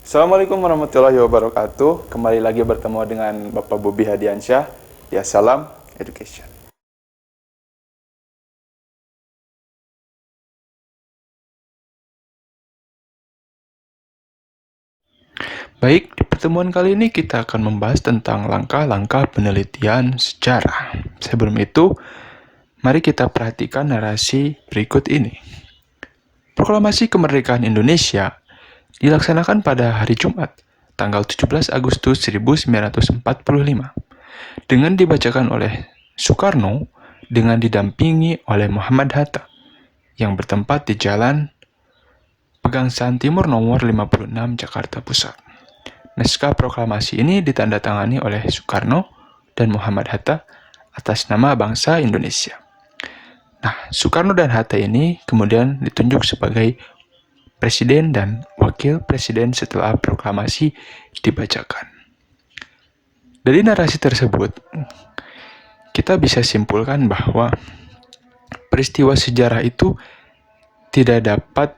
Assalamualaikum warahmatullahi wabarakatuh. Kembali lagi bertemu dengan Bapak Bobi Hadiansyah di Assalam Education. Baik, di pertemuan kali ini kita akan membahas tentang langkah-langkah penelitian sejarah. Sebelum itu, mari kita perhatikan narasi berikut ini. Proklamasi Kemerdekaan Indonesia dilaksanakan pada hari Jumat, tanggal 17 Agustus 1945, dengan dibacakan oleh Soekarno dengan didampingi oleh Muhammad Hatta, yang bertempat di Jalan Pegangsaan Timur nomor 56 Jakarta Pusat. Naskah proklamasi ini ditandatangani oleh Soekarno dan Muhammad Hatta atas nama bangsa Indonesia. Nah, Soekarno dan Hatta ini kemudian ditunjuk sebagai presiden dan wakil presiden setelah proklamasi dibacakan. Dari narasi tersebut, kita bisa simpulkan bahwa peristiwa sejarah itu tidak dapat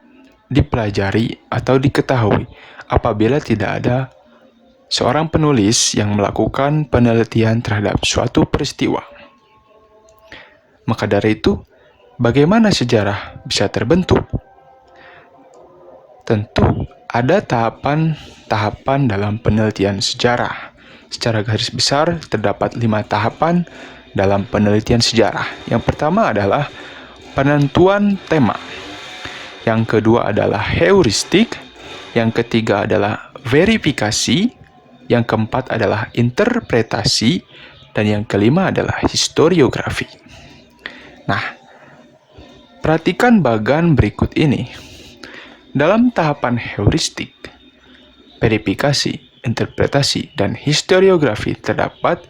dipelajari atau diketahui apabila tidak ada seorang penulis yang melakukan penelitian terhadap suatu peristiwa. Maka dari itu, bagaimana sejarah bisa terbentuk? Tentu ada tahapan-tahapan dalam penelitian sejarah. Secara garis besar, terdapat 5 tahapan dalam penelitian sejarah. Yang pertama adalah penentuan tema. Yang kedua adalah heuristik. Yang ketiga adalah verifikasi. Yang keempat adalah interpretasi, dan yang kelima adalah historiografi. Nah, perhatikan bagan berikut ini. Dalam tahapan heuristik, verifikasi, interpretasi, dan historiografi terdapat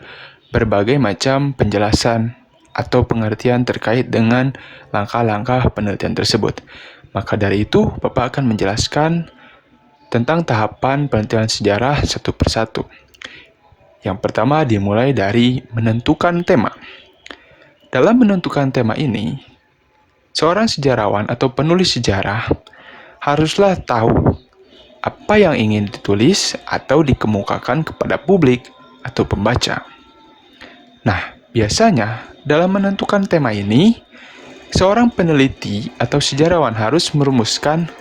berbagai macam penjelasan atau pengertian terkait dengan langkah-langkah penelitian tersebut. Maka dari itu, Bapak akan menjelaskan tentang tahapan penelitian sejarah satu persatu. Yang pertama dimulai dari menentukan tema. Dalam menentukan tema ini, seorang sejarawan atau penulis sejarah haruslah tahu apa yang ingin ditulis atau dikemukakan kepada publik atau pembaca. Nah, biasanya dalam menentukan tema ini, seorang peneliti atau sejarawan harus merumuskan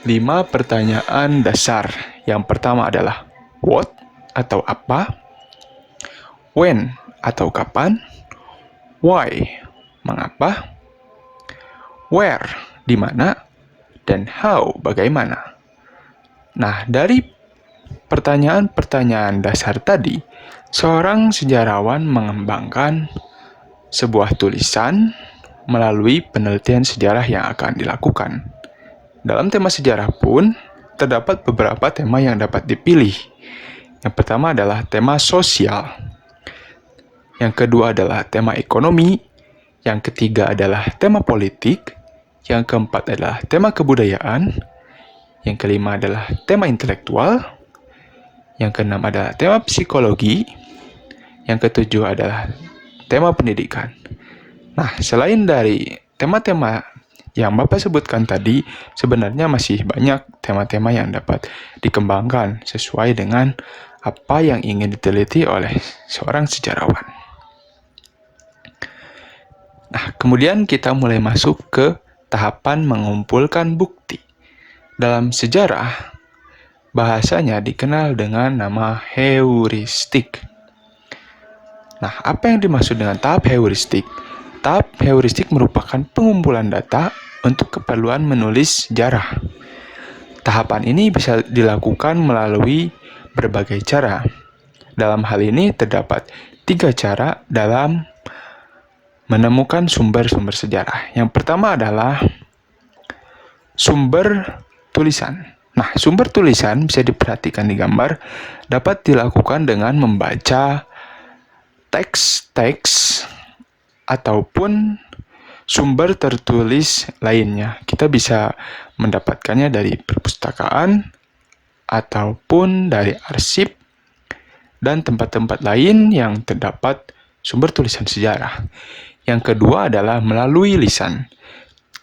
5 pertanyaan dasar. Yang pertama adalah what atau apa, when atau kapan, why mengapa, where di mana, dan how bagaimana. Nah, dari pertanyaan-pertanyaan dasar tadi, seorang sejarawan mengembangkan sebuah tulisan melalui penelitian sejarah yang akan dilakukan. Dalam tema sejarah pun, terdapat beberapa tema yang dapat dipilih. Yang pertama adalah tema sosial. Yang kedua adalah tema ekonomi. Yang ketiga adalah tema politik. Yang keempat adalah tema kebudayaan. Yang kelima adalah tema intelektual. Yang keenam adalah tema psikologi. Yang ketujuh adalah tema pendidikan. Nah, selain dari tema-tema yang Bapak sebutkan tadi, sebenarnya masih banyak tema-tema yang dapat dikembangkan sesuai dengan apa yang ingin diteliti oleh seorang sejarawan. Nah, kemudian kita mulai masuk ke tahapan mengumpulkan bukti. Dalam sejarah, bahasanya dikenal dengan nama heuristik. Nah, apa yang dimaksud dengan tahap heuristik? Tahap heuristik merupakan pengumpulan data untuk keperluan menulis sejarah. Tahapan ini bisa dilakukan melalui berbagai cara. Dalam hal ini terdapat 3 cara dalam menemukan sumber-sumber sejarah. Yang pertama adalah sumber tulisan. Nah, sumber tulisan bisa diperhatikan di gambar, dapat dilakukan dengan membaca teks-teks ataupun sumber tertulis lainnya. Kita bisa mendapatkannya dari perpustakaan ataupun dari arsip dan tempat-tempat lain yang terdapat sumber tulisan sejarah. Yang kedua adalah melalui lisan.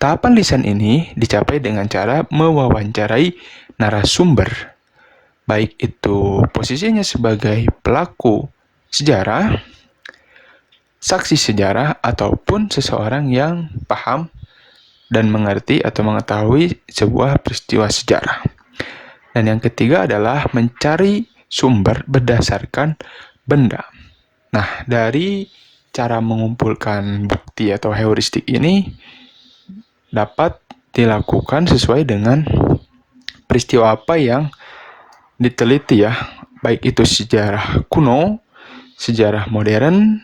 Tahapan lisan ini dicapai dengan cara mewawancarai narasumber. baik itu posisinya sebagai pelaku sejarah, saksi sejarah, ataupun seseorang yang paham dan mengerti atau mengetahui sebuah peristiwa sejarah. Dan yang ketiga adalah mencari sumber berdasarkan benda. Nah, dari cara mengumpulkan bukti atau heuristik ini dapat dilakukan sesuai dengan peristiwa apa yang diteliti ya, baik itu sejarah kuno, sejarah modern,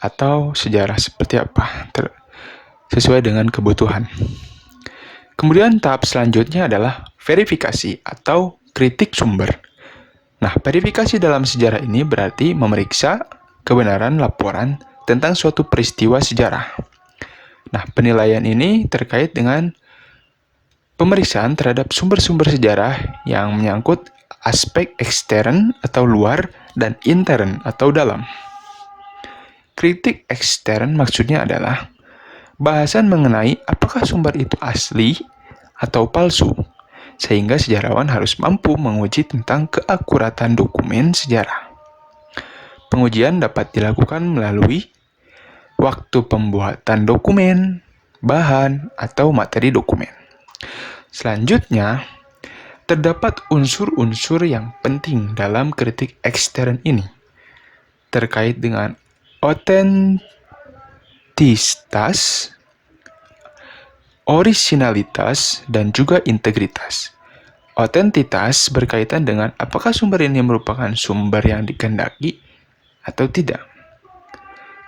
atau sejarah seperti apa, sesuai dengan kebutuhan. Kemudian tahap selanjutnya adalah verifikasi atau kritik sumber. Nah, verifikasi dalam sejarah ini berarti memeriksa kebenaran laporan tentang suatu peristiwa sejarah. Nah, penilaian ini terkait dengan pemeriksaan terhadap sumber-sumber sejarah yang menyangkut aspek ekstern atau luar dan intern atau dalam. Kritik ekstern maksudnya adalah bahasan mengenai apakah sumber itu asli atau palsu, sehingga sejarawan harus mampu menguji tentang keakuratan dokumen sejarah. Pengujian dapat dilakukan melalui waktu pembuatan dokumen, bahan, atau materi dokumen. Selanjutnya, terdapat unsur-unsur yang penting dalam kritik ekstern ini, terkait dengan otentisitas, orisinalitas, dan juga integritas. Otentitas berkaitan dengan apakah sumber ini merupakan sumber yang dikehendaki atau tidak.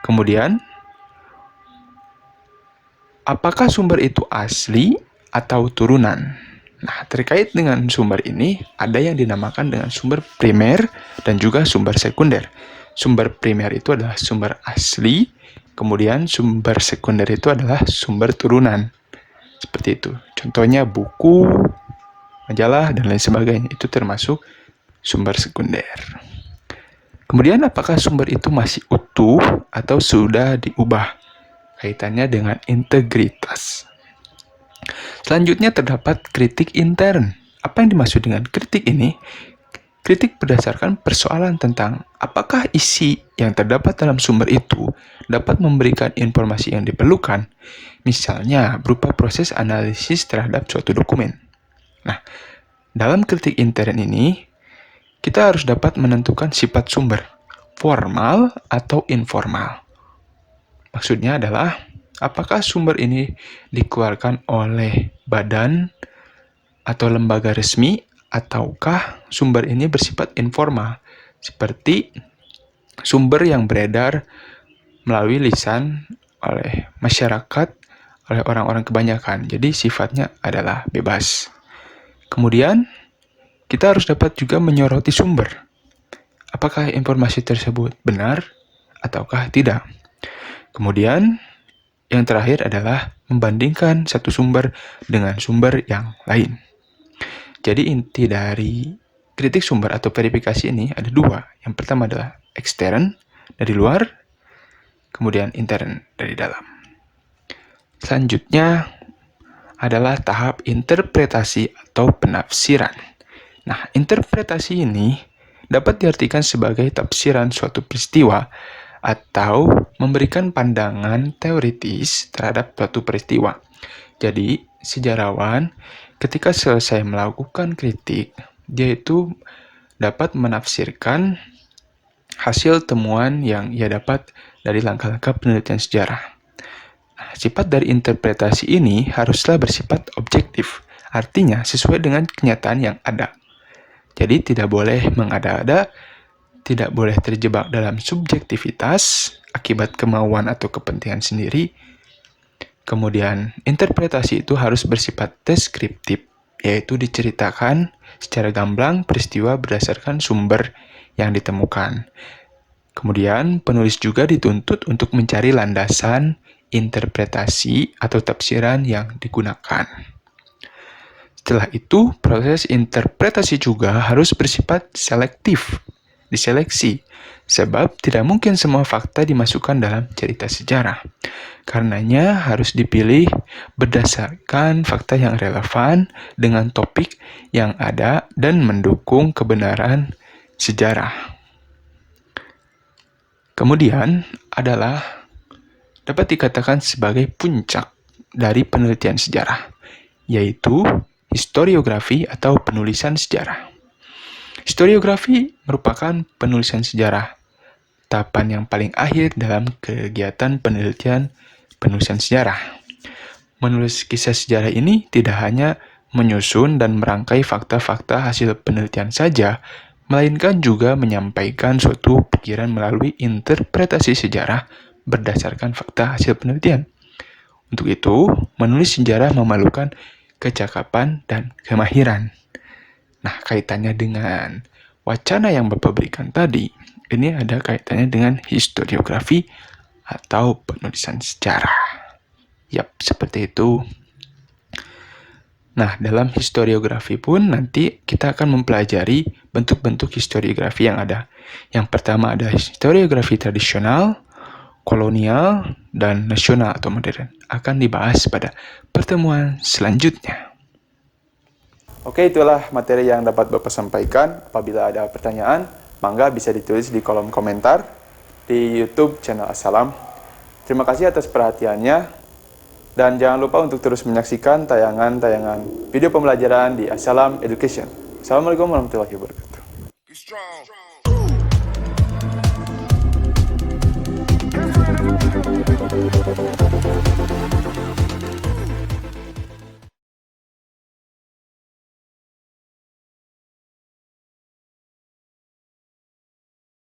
Kemudian, apakah sumber itu asli atau turunan? Nah, terkait dengan sumber ini, ada yang dinamakan dengan sumber primer dan juga sumber sekunder. Sumber primer itu adalah sumber asli, kemudian sumber sekunder itu adalah sumber turunan. Seperti itu. Contohnya buku, majalah, dan lain sebagainya. Itu termasuk sumber sekunder. Kemudian apakah sumber itu masih utuh atau sudah diubah? Kaitannya dengan integritas. Selanjutnya terdapat kritik intern. Apa yang dimaksud dengan kritik ini? Kritik berdasarkan persoalan tentang apakah isi yang terdapat dalam sumber itu dapat memberikan informasi yang diperlukan, misalnya berupa proses analisis terhadap suatu dokumen. Nah, dalam kritik intern ini, kita harus dapat menentukan sifat sumber, formal atau informal. Maksudnya adalah, apakah sumber ini dikeluarkan oleh badan atau lembaga resmi, ataukah sumber ini bersifat informal, seperti sumber yang beredar melalui lisan oleh masyarakat, oleh orang-orang kebanyakan. Jadi sifatnya adalah bebas. Kemudian, kita harus dapat juga menyoroti sumber. Apakah informasi tersebut benar ataukah tidak? Kemudian, yang terakhir adalah membandingkan satu sumber dengan sumber yang lain. Jadi inti dari kritik sumber atau verifikasi ini ada dua. Yang pertama adalah ekstern, dari luar, kemudian intern, dari dalam. Selanjutnya adalah tahap interpretasi atau penafsiran. Nah, interpretasi ini dapat diartikan sebagai tafsiran suatu peristiwa atau memberikan pandangan teoritis terhadap suatu peristiwa. Jadi, sejarawan ketika selesai melakukan kritik, dia itu dapat menafsirkan hasil temuan yang ia dapat dari langkah-langkah penelitian sejarah. Nah, sifat dari interpretasi ini haruslah bersifat objektif, artinya sesuai dengan kenyataan yang ada. Jadi tidak boleh mengada-ada, tidak boleh terjebak dalam subjektivitas akibat kemauan atau kepentingan sendiri. Kemudian, interpretasi itu harus bersifat deskriptif, yaitu diceritakan secara gamblang peristiwa berdasarkan sumber yang ditemukan. Kemudian, penulis juga dituntut untuk mencari landasan interpretasi atau tafsiran yang digunakan. Setelah itu, proses interpretasi juga harus bersifat selektif. diseleksi, sebab tidak mungkin semua fakta dimasukkan dalam cerita sejarah. Karenanya harus dipilih berdasarkan fakta yang relevan dengan topik yang ada dan mendukung kebenaran sejarah. Kemudian adalah dapat dikatakan sebagai puncak dari penelitian sejarah, yaitu historiografi atau penulisan sejarah. Historiografi merupakan penulisan sejarah, tahapan yang paling akhir dalam kegiatan penelitian penulisan sejarah. Menulis kisah sejarah ini tidak hanya menyusun dan merangkai fakta-fakta hasil penelitian saja, melainkan juga menyampaikan suatu pikiran melalui interpretasi sejarah berdasarkan fakta hasil penelitian. Untuk itu, menulis sejarah memerlukan kecakapan dan kemahiran. Nah, kaitannya dengan wacana yang Bapak berikan tadi, ini ada kaitannya dengan historiografi atau penulisan sejarah. Yap, seperti itu. Nah, dalam historiografi pun nanti kita akan mempelajari bentuk-bentuk historiografi yang ada. Yang pertama ada historiografi tradisional, kolonial, dan nasional atau modern. Akan dibahas pada pertemuan selanjutnya. Oke, itulah materi yang dapat Bapak sampaikan. Apabila ada pertanyaan, mangga bisa ditulis di kolom komentar di YouTube channel Assalam. Terima kasih atas perhatiannya. Dan jangan lupa untuk terus menyaksikan tayangan-tayangan video pembelajaran di Assalam Education. Assalamualaikum warahmatullahi wabarakatuh.